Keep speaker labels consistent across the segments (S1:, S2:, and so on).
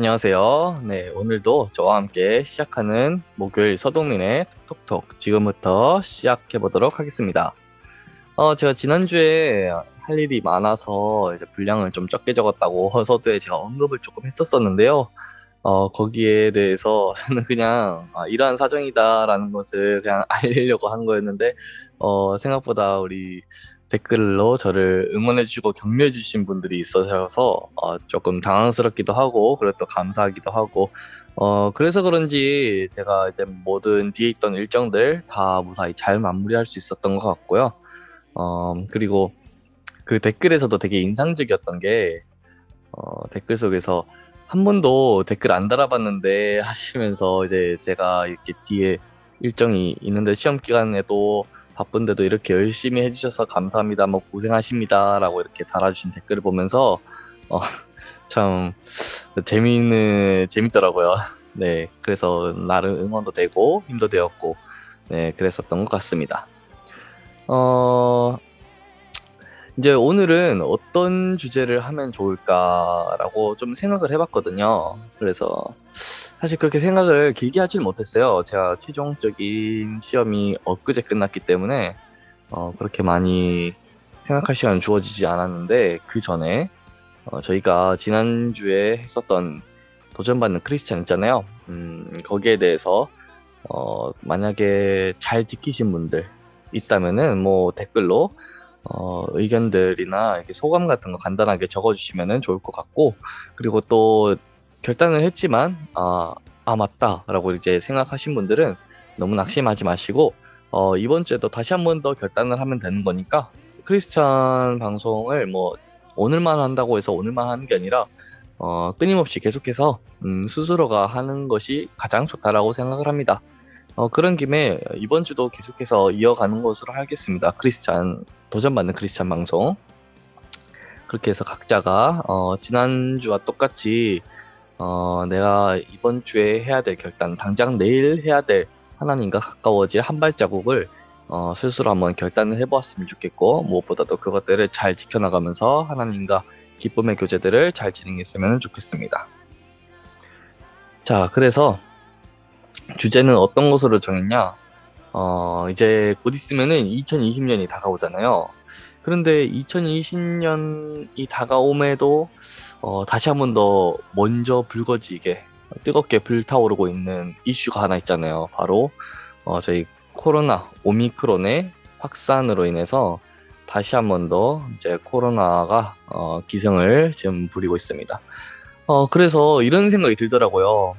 S1: 안녕하세요. 네, 오늘도 저와 함께 시작하는 목요일 서동민의 톡톡톡 지금부터 시작해 보도록 하겠습니다. 제가 지난주에 할 일이 많아서 이제 분량을 좀 적게 적었다고 서두에 제가 언급을 조금 했었었는데요. 거기에 대해서 저는 그냥 이러한 사정이다라는 것을 그냥 알리려고 한 거였는데, 생각보다 우리 댓글로 저를 응원해주시고 격려해주신 분들이 있어서 조금 당황스럽기도 하고, 그리고 또 감사하기도 하고, 그래서 그런지 제가 이제 모든 뒤에 있던 일정들 다 무사히 잘 마무리할 수 있었던 것 같고요. 그리고 그 댓글에서도 되게 인상적이었던 게, 댓글 속에서 한 번도 댓글 안 달아봤는데 하시면서 이제 제가 이렇게 뒤에 일정이 있는데 시험 기간에도 바쁜데도 이렇게 열심히 해주셔서 감사합니다. 뭐 고생하십니다라고 이렇게 달아주신 댓글을 보면서 어, 참 재밌더라고요. 네, 그래서 나름 응원도 되고 힘도 되었고 네, 그랬었던 것 같습니다. 어, 이제 오늘은 어떤 주제를 하면 좋을까라고 좀 생각을 해봤거든요. 그래서 사실 그렇게 생각을 길게 하질 못했어요. 제가 최종적인 시험이 엊그제 끝났기 때문에 그렇게 많이 생각할 시간 주어지지 않았는데 그 전에 저희가 지난주에 했었던 도전받는 크리스찬 있잖아요. 거기에 대해서 만약에 잘 지키신 분들 있다면은 뭐 댓글로 의견들이나 이렇게 소감 같은 거 간단하게 적어주시면 좋을 것 같고, 그리고 또 결단을 했지만, 맞다라고 이제 생각하신 분들은 너무 낙심하지 마시고, 이번 주에도 다시 한 번 더 결단을 하면 되는 거니까, 크리스찬 방송을 뭐, 오늘만 한다고 해서 오늘만 하는 게 아니라, 끊임없이 계속해서, 스스로가 하는 것이 가장 좋다라고 생각을 합니다. 그런 김에 이번 주도 계속해서 이어가는 것으로 하겠습니다. 도전받는 크리스찬 방송. 그렇게 해서 각자가, 지난주와 똑같이, 내가 이번 주에 해야 될 결단, 당장 내일 해야 될 하나님과 가까워질 한 발자국을, 스스로 한번 결단을 해보았으면 좋겠고, 무엇보다도 그것들을 잘 지켜나가면서 하나님과 기쁨의 교제들을 잘 진행했으면 좋겠습니다. 자, 그래서 주제는 어떤 것으로 정했냐? 이제 곧 있으면은 2020년이 다가오잖아요. 그런데 2020년이 다가옴에도 다시 한 번 더 먼저 불거지게 뜨겁게 불타오르고 있는 이슈가 하나 있잖아요. 바로 저희 코로나 오미크론의 확산으로 인해서 다시 한 번 더 이제 코로나가 기승을 지금 부리고 있습니다. 그래서 이런 생각이 들더라고요.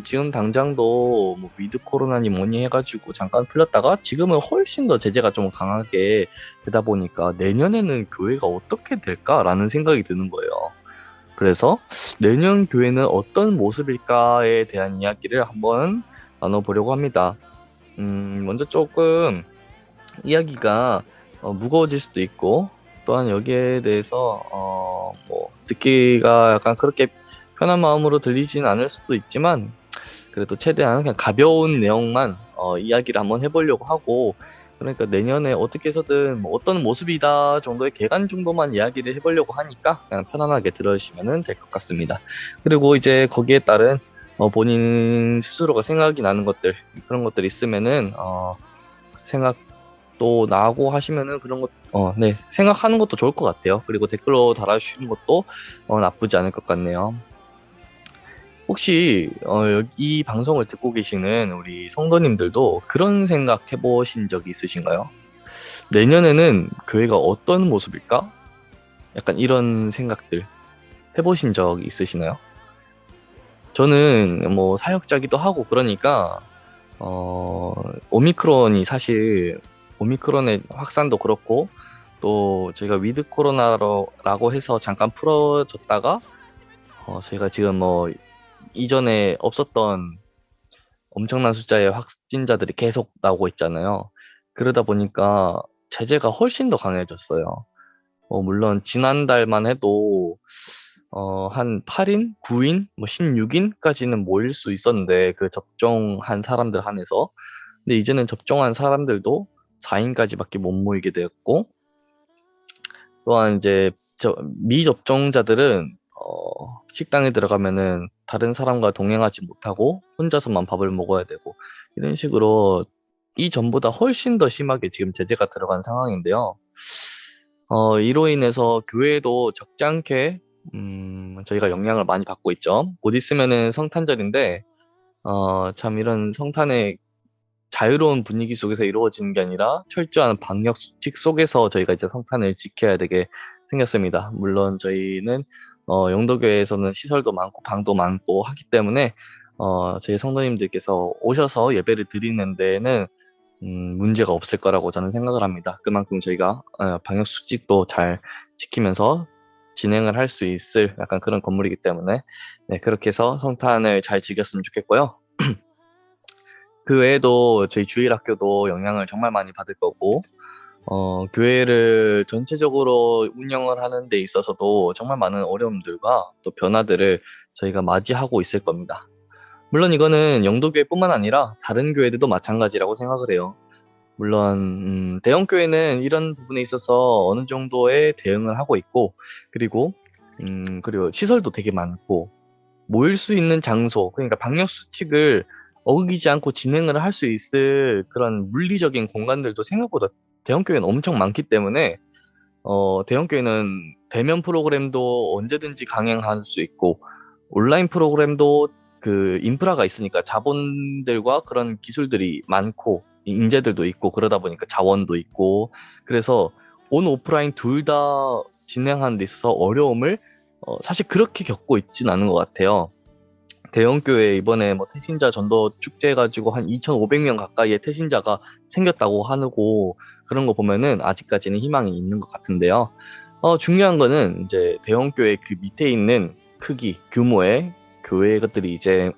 S1: 지금 당장도 뭐 위드 코로나니 뭐니 해가지고 잠깐 풀렸다가 지금은 훨씬 더 제재가 좀 강하게 되다 보니까 내년에는 교회가 어떻게 될까라는 생각이 드는 거예요. 그래서 내년 교회는 어떤 모습일까에 대한 이야기를 한번 나눠보려고 합니다. 먼저 조금 이야기가 무거워질 수도 있고, 또한 여기에 대해서 뭐 듣기가 약간 그렇게 편한 마음으로 들리진 않을 수도 있지만, 그래도 최대한 그냥 가벼운 내용만 이야기를 한번 해보려고 하고, 그러니까 내년에 어떻게 해서든 뭐 어떤 모습이다 정도의 개간 정도만 이야기를 해보려고 하니까 그냥 편안하게 들어주시면 될 것 같습니다. 그리고 이제 거기에 따른 본인 스스로가 생각이 나는 것들, 그런 것들 있으면은 생각도 나고 하시면은 그런 것, 네, 생각하는 것도 좋을 것 같아요. 그리고 댓글로 달아주시는 것도 나쁘지 않을 것 같네요. 혹시 이 방송을 듣고 계시는 우리 성도님들도 그런 생각 해보신 적이 있으신가요? 내년에는 교회가 어떤 모습일까? 약간 이런 생각들 해보신 적 있으시나요? 저는 뭐 사역자기도 하고 그러니까 오미크론이 사실 오미크론의 확산도 그렇고 또 저희가 위드 코로나라고 해서 잠깐 풀어졌다가 저희가 지금 뭐 이전에 없었던 엄청난 숫자의 확진자들이 계속 나오고 있잖아요. 그러다 보니까 제재가 훨씬 더 강해졌어요. 물론 지난달만 해도 한 8인, 9인, 뭐 16인까지는 모일 수 있었는데 그 접종한 사람들 한해서. 근데 이제는 접종한 사람들도 4인까지밖에 못 모이게 되었고, 또한 이제 미접종자들은 식당에 들어가면은 다른 사람과 동행하지 못하고 혼자서만 밥을 먹어야 되고 이런 식으로 이전보다 훨씬 더 심하게 지금 제재가 들어간 상황인데요. 이로 인해서 교회도 적지 않게 저희가 영향을 많이 받고 있죠. 곧 있으면은 성탄절인데 참 이런 성탄의 자유로운 분위기 속에서 이루어지는 게 아니라 철저한 방역 수칙 속에서 저희가 이제 성탄을 지켜야 되게 생겼습니다. 물론 저희는 영도교회에서는 시설도 많고 방도 많고 하기 때문에 저희 성도님들께서 오셔서 예배를 드리는 데에는 문제가 없을 거라고 저는 생각을 합니다. 그만큼 저희가 방역 수칙도 잘 지키면서 진행을 할 수 있을 약간 그런 건물이기 때문에 네, 그렇게 해서 성탄을 잘 즐겼으면 좋겠고요. 그 외에도 저희 주일학교도 영향을 정말 많이 받을 거고, 교회를 전체적으로 운영을 하는 데 있어서도 정말 많은 어려움들과 또 변화들을 저희가 맞이하고 있을 겁니다. 물론 이거는 영도교회뿐만 아니라 다른 교회들도 마찬가지라고 생각을 해요. 물론 대형 교회는 이런 부분에 있어서 어느 정도의 대응을 하고 있고, 그리고 시설도 되게 많고 모일 수 있는 장소, 그러니까 방역 수칙을 어기지 않고 진행을 할 수 있을 그런 물리적인 공간들도 생각보다 대형 교회는 엄청 많기 때문에 대형 교회는 대면 프로그램도 언제든지 강행할 수 있고 온라인 프로그램도 그 인프라가 있으니까 자본들과 그런 기술들이 많고 인재들도 있고 그러다 보니까 자원도 있고 그래서 온 오프라인 둘 다 진행하는 데 있어서 어려움을 사실 그렇게 겪고 있진 않은 것 같아요. 대형 교회 이번에 뭐 태신자 전도 축제 해가지고 한 2,500명 가까이의 태신자가 생겼다고 하고 그런 거 보면은 아직까지는 희망이 있는 것 같은데요. 중요한 거는 이제 대형 교회 그 밑에 있는 크기, 규모의 교회 것들이 이제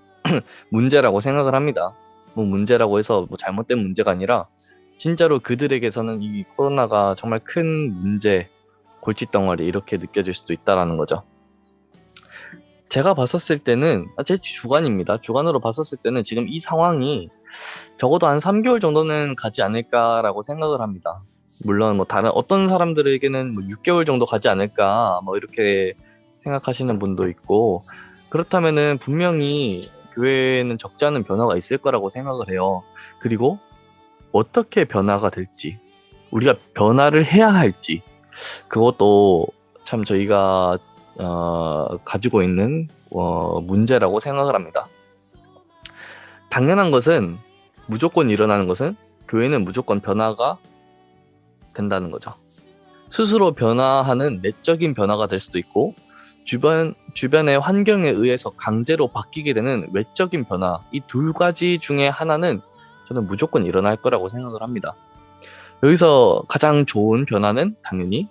S1: 문제라고 생각을 합니다. 뭐 문제라고 해서 뭐 잘못된 문제가 아니라 진짜로 그들에게서는 이 코로나가 정말 큰 문제, 골칫덩어리 이렇게 느껴질 수도 있다라는 거죠. 제가 봤었을 때는 제 주관입니다. 주관으로 봤었을 때는 지금 이 상황이 적어도 한 3개월 정도는 가지 않을까라고 생각을 합니다. 물론 뭐 다른 어떤 사람들에게는 뭐 6개월 정도 가지 않을까 뭐 이렇게 생각하시는 분도 있고 그렇다면은 분명히 교회에는 적지 않은 변화가 있을 거라고 생각을 해요. 그리고 어떻게 변화가 될지 우리가 변화를 해야 할지 그것도 참 저희가 가지고 있는 문제라고 생각을 합니다. 당연한 것은 무조건 일어나는 것은 교회는 무조건 변화가 된다는 거죠. 스스로 변화하는 내적인 변화가 될 수도 있고 주변의 환경에 의해서 강제로 바뀌게 되는 외적인 변화 이 두 가지 중에 하나는 저는 무조건 일어날 거라고 생각을 합니다. 여기서 가장 좋은 변화는 당연히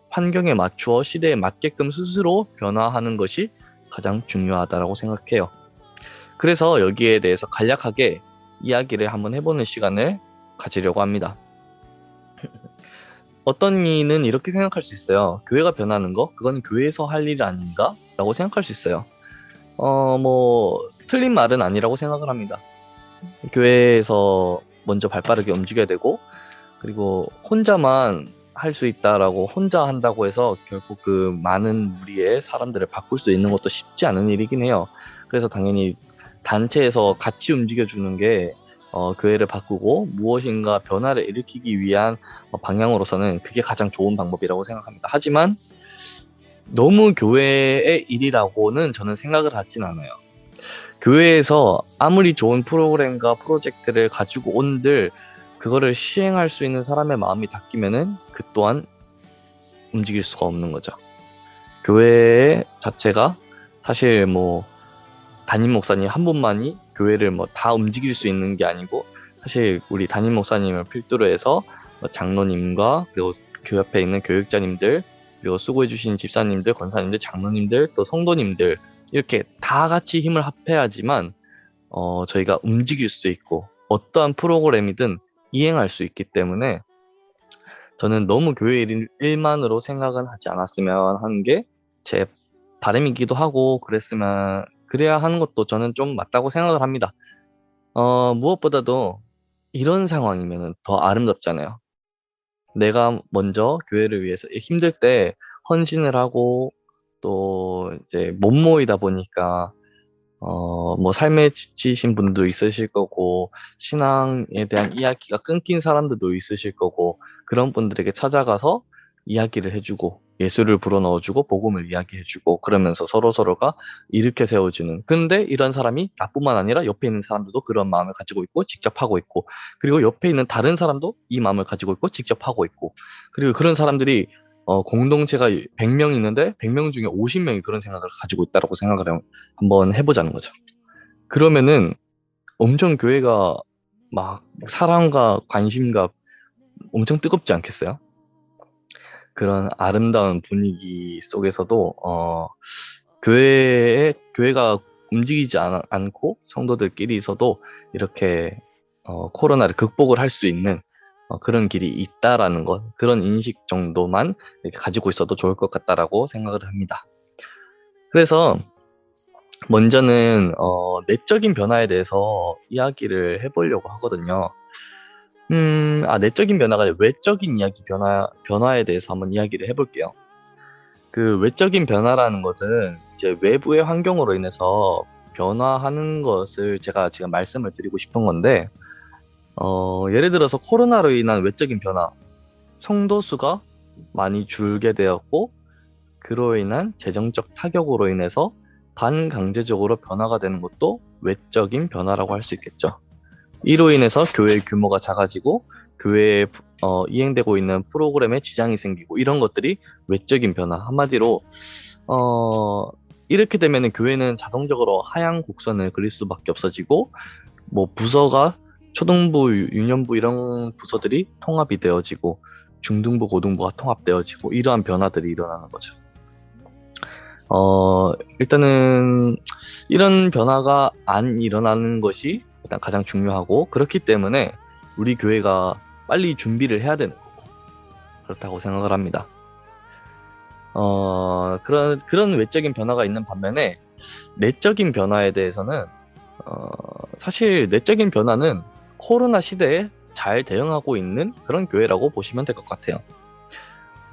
S1: 환경에 맞추어 시대에 맞게끔 스스로 변화하는 것이 가장 중요하다고 생각해요. 그래서 여기에 대해서 간략하게 이야기를 한번 해보는 시간을 가지려고 합니다. 어떤 이는 이렇게 생각할 수 있어요. 교회가 변하는 거? 그건 교회에서 할 일 아닌가? 라고 생각할 수 있어요. 틀린 말은 아니라고 생각을 합니다. 교회에서 먼저 발빠르게 움직여야 되고, 그리고 혼자만 할 수 있다라고 혼자 한다고 해서 결국 그 많은 무리의 사람들을 바꿀 수 있는 것도 쉽지 않은 일이긴 해요. 그래서 당연히 단체에서 같이 움직여주는 게 교회를 바꾸고 무엇인가 변화를 일으키기 위한 방향으로서는 그게 가장 좋은 방법이라고 생각합니다. 하지만 너무 교회의 일이라고는 저는 생각을 하진 않아요. 교회에서 아무리 좋은 프로그램과 프로젝트를 가지고 온들 그거를 시행할 수 있는 사람의 마음이 닫히면은 그 또한 움직일 수가 없는 거죠. 교회 자체가 사실 뭐 담임 목사님 한 분만이 교회를 뭐 다 움직일 수 있는 게 아니고 사실 우리 담임 목사님을 필두로 해서 뭐 장로님과 그리고 그 옆에 있는 교육자님들 그리고 수고해주신 집사님들, 권사님들, 장로님들 또 성도님들 이렇게 다 같이 힘을 합해야지만 저희가 움직일 수 있고 어떠한 프로그램이든 이행할 수 있기 때문에 저는 너무 교회 일만으로 생각은 하지 않았으면 하는 게 제 바람이기도 하고 그래야 하는 것도 저는 좀 맞다고 생각을 합니다. 무엇보다도 이런 상황이면 더 아름답잖아요. 내가 먼저 교회를 위해서 힘들 때 헌신을 하고 또 이제 못 모이다 보니까 뭐 삶에 지치신 분도 있으실 거고, 신앙에 대한 이야기가 끊긴 사람들도 있으실 거고, 그런 분들에게 찾아가서 이야기를 해주고, 예수를 불어넣어주고, 복음을 이야기해주고, 그러면서 서로서로가 일으켜 세워주는. 근데 이런 사람이 나뿐만 아니라 옆에 있는 사람들도 그런 마음을 가지고 있고, 직접 하고 있고, 그리고 옆에 있는 다른 사람도 이 마음을 가지고 있고, 직접 하고 있고, 그리고 그런 사람들이 공동체가 100명 있는데 100명 중에 50명이 그런 생각을 가지고 있다라고 생각을 한번 해보자는 거죠. 그러면은 엄청 교회가 막 사랑과 관심과 엄청 뜨겁지 않겠어요? 그런 아름다운 분위기 속에서도 교회가 움직이지 않고 성도들끼리서도 이렇게 코로나를 극복을 할 수 있는 그런 길이 있다라는 것, 그런 인식 정도만 이렇게 가지고 있어도 좋을 것 같다라고 생각을 합니다. 그래서 먼저는 내적인 변화에 대해서 이야기를 해보려고 하거든요. 내적인 변화가 아니라 외적인 변화에 대해서 한번 이야기를 해볼게요. 그 외적인 변화라는 것은 이제 외부의 환경으로 인해서 변화하는 것을 제가 지금 말씀을 드리고 싶은 건데, 예를 들어서 코로나로 인한 외적인 변화, 성도 수가 많이 줄게 되었고, 그로 인한 재정적 타격으로 인해서 반강제적으로 변화가 되는 것도 외적인 변화라고 할 수 있겠죠. 이로 인해서 교회의 규모가 작아지고 교회에 이행되고 있는 프로그램에 지장이 생기고 이런 것들이 외적인 변화. 한마디로 이렇게 되면 교회는 자동적으로 하향 곡선을 그릴 수밖에 없어지고, 뭐 부서가 초등부, 유년부 이런 부서들이 통합이 되어지고 중등부, 고등부가 통합되어지고 이러한 변화들이 일어나는 거죠. 일단은 이런 변화가 안 일어나는 것이 일단 가장 중요하고, 그렇기 때문에 우리 교회가 빨리 준비를 해야 되는 거고, 그렇다고 생각을 합니다. 그런 외적인 변화가 있는 반면에 내적인 변화에 대해서는 사실 내적인 변화는 코로나 시대에 잘 대응하고 있는 그런 교회라고 보시면 될 것 같아요.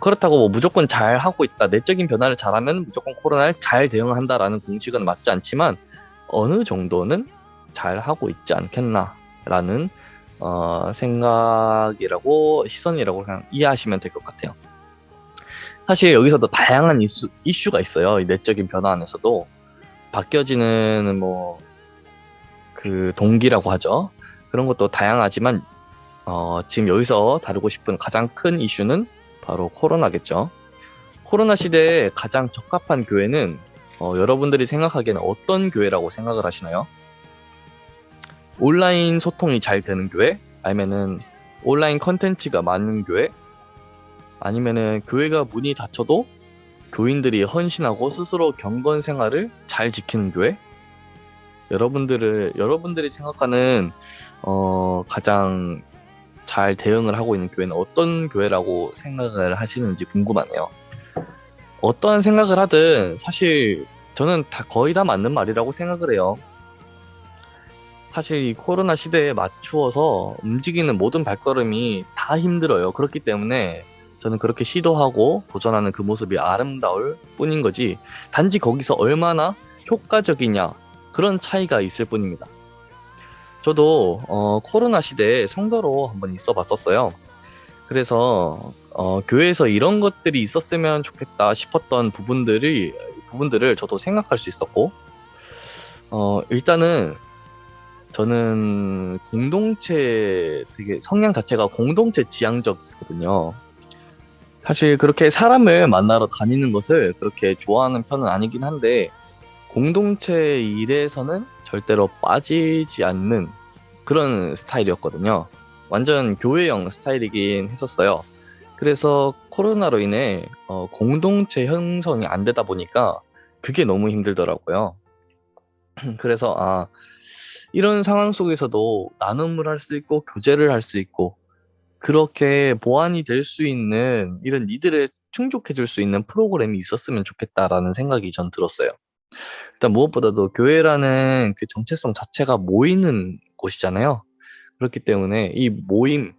S1: 그렇다고 뭐 무조건 잘 하고 있다, 내적인 변화를 잘하면 무조건 코로나를 잘 대응한다라는 공식은 맞지 않지만 어느 정도는 잘 하고 있지 않겠나라는 생각이라고, 시선이라고 그냥 이해하시면 될 것 같아요. 사실 여기서도 다양한 이슈가 있어요. 이 내적인 변화 안에서도 바뀌어지는 뭐 그 동기라고 하죠. 그런 것도 다양하지만 지금 여기서 다루고 싶은 가장 큰 이슈는 바로 코로나겠죠. 코로나 시대에 가장 적합한 교회는 여러분들이 생각하기에는 어떤 교회라고 생각을 하시나요? 온라인 소통이 잘 되는 교회? 아니면은 온라인 컨텐츠가 많은 교회? 아니면은 교회가 문이 닫혀도 교인들이 헌신하고 스스로 경건 생활을 잘 지키는 교회? 여러분들이 생각하는 가장 잘 대응을 하고 있는 교회는 어떤 교회라고 생각을 하시는지 궁금하네요. 어떠한 생각을 하든 사실 저는 거의 다 맞는 말이라고 생각을 해요. 사실 이 코로나 시대에 맞추어서 움직이는 모든 발걸음이 다 힘들어요. 그렇기 때문에 저는 그렇게 시도하고 도전하는 그 모습이 아름다울 뿐인 거지, 단지 거기서 얼마나 효과적이냐, 그런 차이가 있을 뿐입니다. 저도 코로나 시대에 성도로 한번 있어 봤었어요. 그래서 교회에서 이런 것들이 있었으면 좋겠다 싶었던 부분들을 저도 생각할 수 있었고, 일단은 저는 되게 성향 자체가 공동체 지향적이거든요. 사실 그렇게 사람을 만나러 다니는 것을 그렇게 좋아하는 편은 아니긴 한데, 공동체 일에서는 절대로 빠지지 않는 그런 스타일이었거든요. 완전 교회형 스타일이긴 했었어요. 그래서 코로나로 인해 공동체 형성이 안 되다 보니까 그게 너무 힘들더라고요. 그래서 이런 상황 속에서도 나눔을 할 수 있고 교제를 할 수 있고 그렇게 보완이 될 수 있는 이런 니들을 충족해 줄 수 있는 프로그램이 있었으면 좋겠다라는 생각이 전 들었어요. 일단 무엇보다도 교회라는 그 정체성 자체가 모이는 곳이잖아요. 그렇기 때문에 이 모임,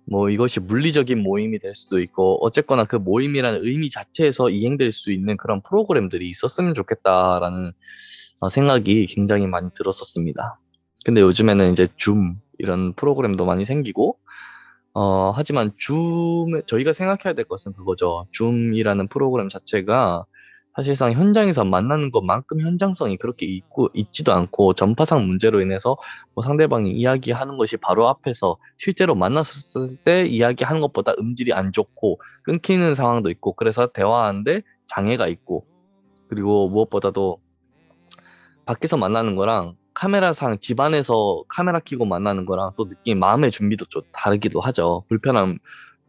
S1: 뭐 이것이 물리적인 모임이 될 수도 있고 어쨌거나 그 모임이라는 의미 자체에서 이행될 수 있는 그런 프로그램들이 있었으면 좋겠다라는 생각이 굉장히 많이 들었었습니다. 근데 요즘에는 이제 줌 이런 프로그램도 많이 생기고 하지만 저희가 생각해야 될 것은 그거죠. 줌이라는 프로그램 자체가 사실상 현장에서 만나는 것만큼 현장성이 그렇게 있지도 않고 전파상 문제로 인해서 뭐 상대방이 이야기하는 것이 바로 앞에서 실제로 만났을 때 이야기하는 것보다 음질이 안 좋고 끊기는 상황도 있고 그래서 대화하는데 장애가 있고 그리고 무엇보다도 밖에서 만나는 거랑 카메라상 집안에서 카메라 켜고 만나는 거랑 또 느낌 마음의 준비도 좀 다르기도 하죠.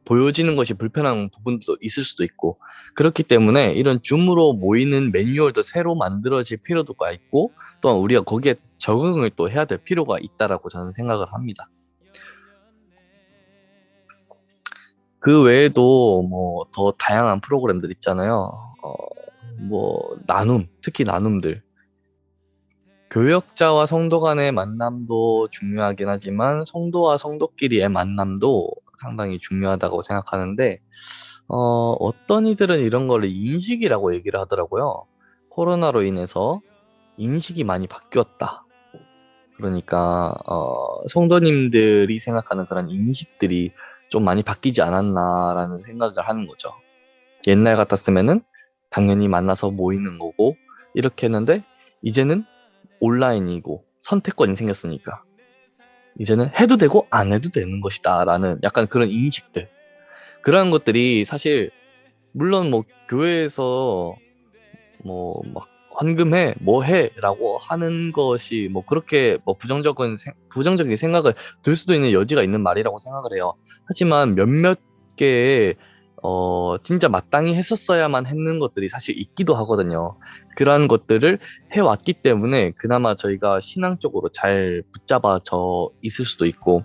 S1: 보여지는 것이 불편한 부분도 있을 수도 있고 그렇기 때문에 이런 줌으로 모이는 매뉴얼도 새로 만들어질 필요가 있고 또한 우리가 거기에 적응을 또 해야 될 필요가 있다라고 저는 생각을 합니다. 그 외에도 뭐 더 다양한 프로그램들 있잖아요. 뭐 특히 나눔들. 교역자와 성도 간의 만남도 중요하긴 하지만 성도와 성도끼리의 만남도 상당히 중요하다고 생각하는데 어떤 이들은 이런 거를 인식이라고 얘기를 하더라고요. 코로나로 인해서 인식이 많이 바뀌었다. 그러니까 성도님들이 생각하는 그런 인식들이 좀 많이 바뀌지 않았나라는 생각을 하는 거죠. 옛날 같았으면은 당연히 만나서 모이는 거고 이렇게 했는데 이제는 온라인이고 선택권이 생겼으니까 이제는 해도 되고 안 해도 되는 것이다라는 약간 그런 인식들 그런 것들이 사실 물론 뭐 교회에서 뭐 막 헌금해 뭐 해라고 하는 것이 뭐 그렇게 뭐 부정적인 생각을 들 수도 있는 여지가 있는 말이라고 생각을 해요. 하지만 몇몇 개의 진짜 마땅히 했었어야만 했는 것들이 사실 있기도 하거든요. 그러한 것들을 해왔기 때문에 그나마 저희가 신앙적으로 잘 붙잡아져 있을 수도 있고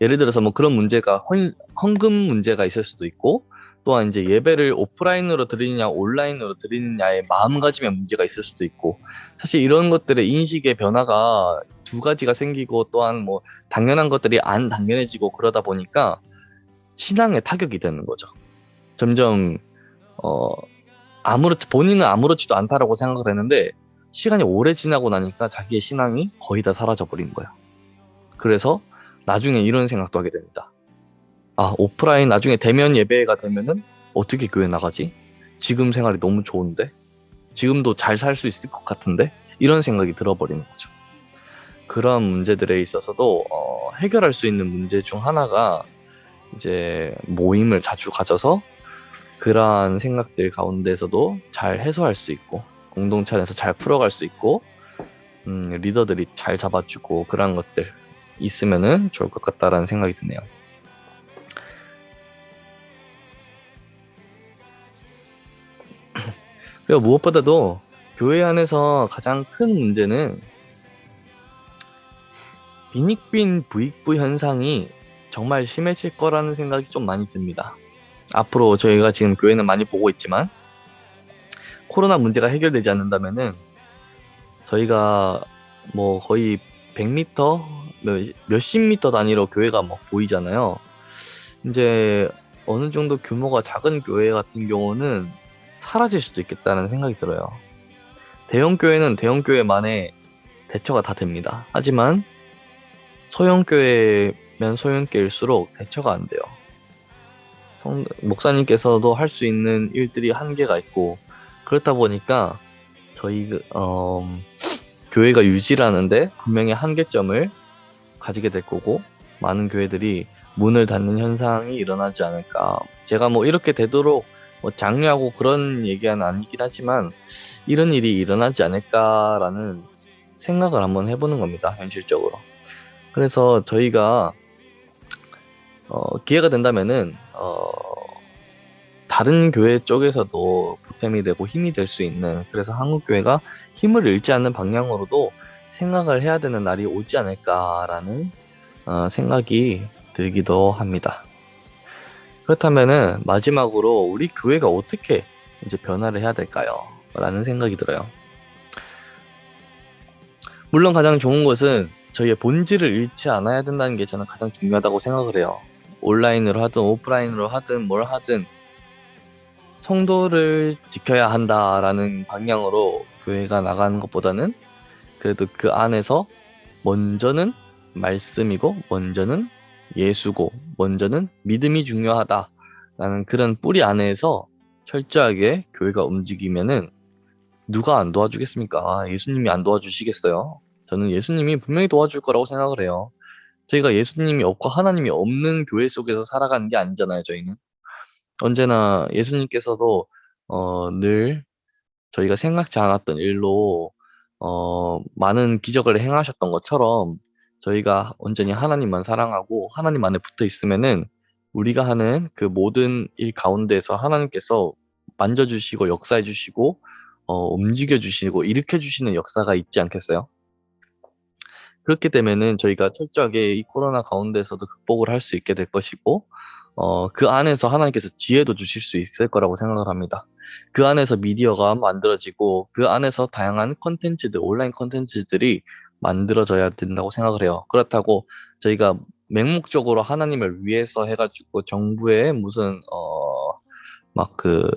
S1: 예를 들어서 뭐 그런 문제가 헌금 문제가 있을 수도 있고 또한 이제 예배를 오프라인으로 드리느냐 온라인으로 드리느냐의 마음가짐의 문제가 있을 수도 있고 사실 이런 것들의 인식의 변화가 두 가지가 생기고 또한 뭐 당연한 것들이 안 당연해지고 그러다 보니까 신앙에 타격이 되는 거죠. 점점 어 본인은 아무렇지도 않다라고 생각을 했는데 시간이 오래 지나고 나니까 자기의 신앙이 거의 다 사라져 버린 거예요. 그래서 나중에 이런 생각도 하게 됩니다. 아, 오프라인 나중에 대면 예배가 되면은 어떻게 교회 나가지? 지금 생활이 너무 좋은데? 지금도 잘 살 수 있을 것 같은데? 이런 생각이 들어버리는 거죠. 그런 문제들에 있어서도 해결할 수 있는 문제 중 하나가 이제 모임을 자주 가져서 그러한 생각들 가운데서도 잘 해소할 수 있고 공동체 안에서 잘 풀어갈 수 있고 리더들이 잘 잡아주고 그런 것들 있으면은 좋을 것 같다라는 생각이 드네요. 그리고 무엇보다도 교회 안에서 가장 큰 문제는 빈익빈 부익부 현상이 정말 심해질 거라는 생각이 좀 많이 듭니다. 앞으로 저희가 지금 교회는 많이 보고 있지만 코로나 문제가 해결되지 않는다면은 저희가 뭐 거의 100m, 몇십 미터 단위로 교회가 막 보이잖아요. 이제 어느 정도 규모가 작은 교회 같은 경우는 사라질 수도 있겠다는 생각이 들어요. 대형 교회는 대형 교회만의 대처가 다 됩니다. 하지만 소형 교회면 소형 교회일수록 대처가 안 돼요. 목사님께서도 할 수 있는 일들이 한계가 있고 그렇다 보니까 저희 교회가 유지라는데 분명히 한계점을 가지게 될 거고 많은 교회들이 문을 닫는 현상이 일어나지 않을까. 제가 뭐 이렇게 되도록 뭐 장려하고 그런 얘기는 아니긴 하지만 이런 일이 일어나지 않을까라는 생각을 한번 해보는 겁니다. 현실적으로. 그래서 저희가 기회가 된다면은 다른 교회 쪽에서도 보탬이 되고 힘이 될 수 있는 그래서 한국교회가 힘을 잃지 않는 방향으로도 생각을 해야 되는 날이 오지 않을까라는 생각이 들기도 합니다. 그렇다면은 마지막으로 우리 교회가 어떻게 이제 변화를 해야 될까요? 라는 생각이 들어요. 물론 가장 좋은 것은 저희의 본질을 잃지 않아야 된다는 게 저는 가장 중요하다고 생각을 해요. 온라인으로 하든 오프라인으로 하든 뭘 하든 성도를 지켜야 한다라는 방향으로 교회가 나가는 것보다는 그래도 그 안에서 먼저는 말씀이고 먼저는 예수고 먼저는 믿음이 중요하다라는 그런 뿌리 안에서 철저하게 교회가 움직이면은 누가 안 도와주겠습니까? 예수님이 안 도와주시겠어요? 저는 예수님이 분명히 도와줄 거라고 생각을 해요. 저희가 예수님이 없고 하나님이 없는 교회 속에서 살아가는 게 아니잖아요, 저희는. 언제나 예수님께서도 늘 저희가 생각지 않았던 일로 많은 기적을 행하셨던 것처럼 저희가 온전히 하나님만 사랑하고 하나님 안에 붙어 있으면은 우리가 하는 그 모든 일 가운데서 하나님께서 만져주시고 역사해 주시고 움직여 주시고 일으켜 주시는 역사가 있지 않겠어요? 그렇게 되면은 저희가 철저하게 이 코로나 가운데서도 극복을 할 수 있게 될 것이고, 그 안에서 하나님께서 지혜도 주실 수 있을 거라고 생각을 합니다. 그 안에서 미디어가 만들어지고, 그 안에서 다양한 컨텐츠들, 온라인 컨텐츠들이 만들어져야 된다고 생각을 해요. 그렇다고 저희가 맹목적으로 하나님을 위해서 해가지고 정부의 무슨, 막 그,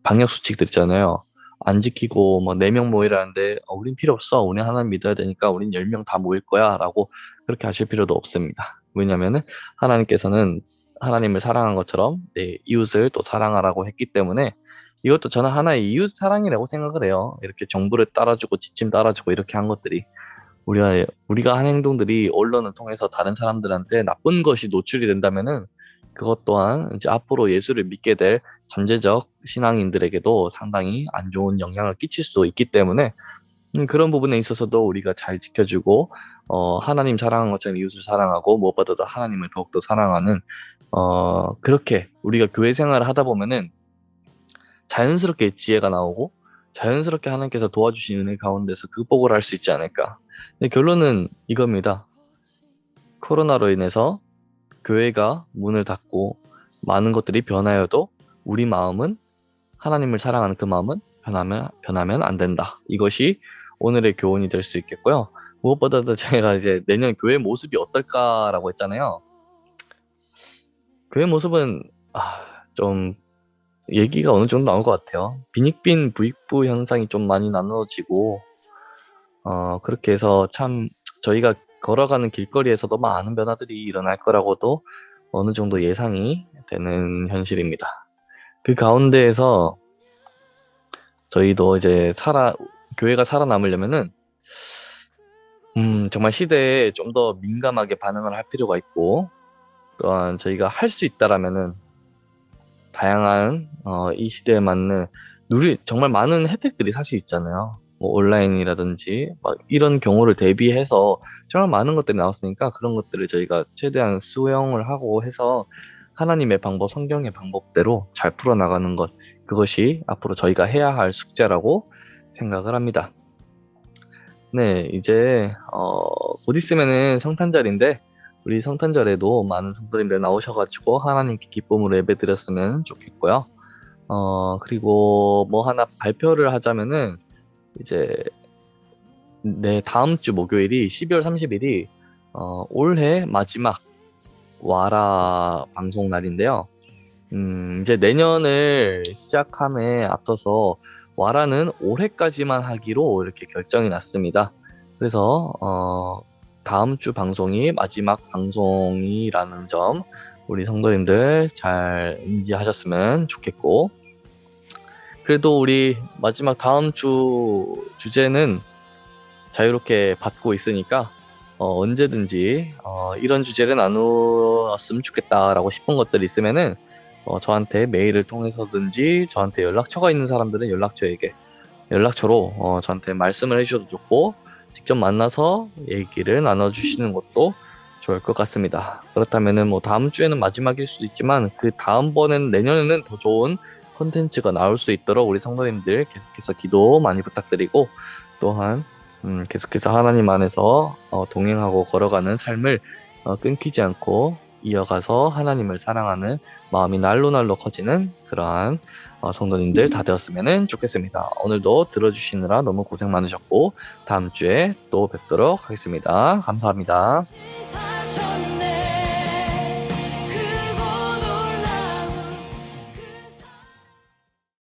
S1: 방역 수칙들 있잖아요. 안 지키고 뭐 4명 모이라는데 우린 필요 없어. 우린 하나님 믿어야 되니까 우린 10명 다 모일 거야 라고 그렇게 하실 필요도 없습니다. 왜냐면은 하나님께서는 하나님을 사랑한 것처럼 내 이웃을 또 사랑하라고 했기 때문에 이것도 저는 하나의 이웃 사랑이라고 생각을 해요. 이렇게 정부를 따라주고 지침 따라주고 이렇게 한 것들이 우리가 한 행동들이 언론을 통해서 다른 사람들한테 나쁜 것이 노출이 된다면은 그것 또한 이제 앞으로 예수를 믿게 될 잠재적 신앙인들에게도 상당히 안 좋은 영향을 끼칠 수 있기 때문에 그런 부분에 있어서도 우리가 잘 지켜주고 하나님 사랑한 것처럼 이웃을 사랑하고 무엇보다도 하나님을 더욱더 사랑하는 그렇게 우리가 교회 생활을 하다 보면은 자연스럽게 지혜가 나오고 자연스럽게 하나님께서 도와주신 은혜 가운데서 극복을 할 수 있지 않을까. 근데 결론은 이겁니다. 코로나로 인해서 교회가 문을 닫고 많은 것들이 변하여도 우리 마음은 하나님을 사랑하는 그 마음은 변하면 안 된다. 이것이 오늘의 교훈이 될 수 있겠고요. 무엇보다도 제가 이제 내년 교회 모습이 어떨까라고 했잖아요. 교회 모습은 좀 얘기가 어느 정도 나올 것 같아요. 빈익빈 부익부 현상이 좀 많이 나누어지고 그렇게 해서 참 저희가 걸어가는 길거리에서도 많은 변화들이 일어날 거라고도 어느 정도 예상이 되는 현실입니다. 그 가운데에서 저희도 이제 교회가 살아남으려면은 정말 시대에 좀 더 민감하게 반응을 할 필요가 있고 또한 저희가 할 수 있다라면은 다양한 이 시대에 맞는 정말 많은 혜택들이 사실 있잖아요. 뭐 온라인이라든지 막 이런 경우를 대비해서 정말 많은 것들이 나왔으니까 그런 것들을 저희가 최대한 수용을 하고 해서 하나님의 방법, 성경의 방법대로 잘 풀어나가는 것 그것이 앞으로 저희가 해야 할 숙제라고 생각을 합니다. 네, 이제 곧 있으면은 성탄절인데 우리 성탄절에도 많은 성도님들 나오셔가지고 하나님께 기쁨으로 예배드렸으면 좋겠고요. 그리고 뭐 하나 발표를 하자면은 이제 다음 주 목요일이 12월 30일이 올해 마지막 와라 방송 날인데요. 이제 내년을 시작함에 앞서서 와라는 올해까지만 하기로 이렇게 결정이 났습니다. 그래서 다음 주 방송이 마지막 방송이라는 점 우리 성도님들 잘 인지하셨으면 좋겠고 그래도 우리 마지막 다음 주 주제는 자유롭게 받고 있으니까 언제든지 이런 주제를 나누었으면 좋겠다라고 싶은 것들 있으면은 저한테 메일을 통해서든지 저한테 연락처가 있는 사람들은 연락처로 저한테 말씀을 해주셔도 좋고 직접 만나서 얘기를 나눠주시는 것도 좋을 것 같습니다. 그렇다면은 뭐 다음 주에는 마지막일 수도 있지만 그 다음번에는 내년에는 더 좋은 콘텐츠가 나올 수 있도록 우리 성도님들 계속해서 기도 많이 부탁드리고 또한 계속해서 하나님 안에서 동행하고 걸어가는 삶을 끊기지 않고 이어가서 하나님을 사랑하는 마음이 날로 날로 커지는 그러한 성도님들 다 되었으면 좋겠습니다. 오늘도 들어주시느라 너무 고생 많으셨고 다음 주에 또 뵙도록 하겠습니다. 감사합니다.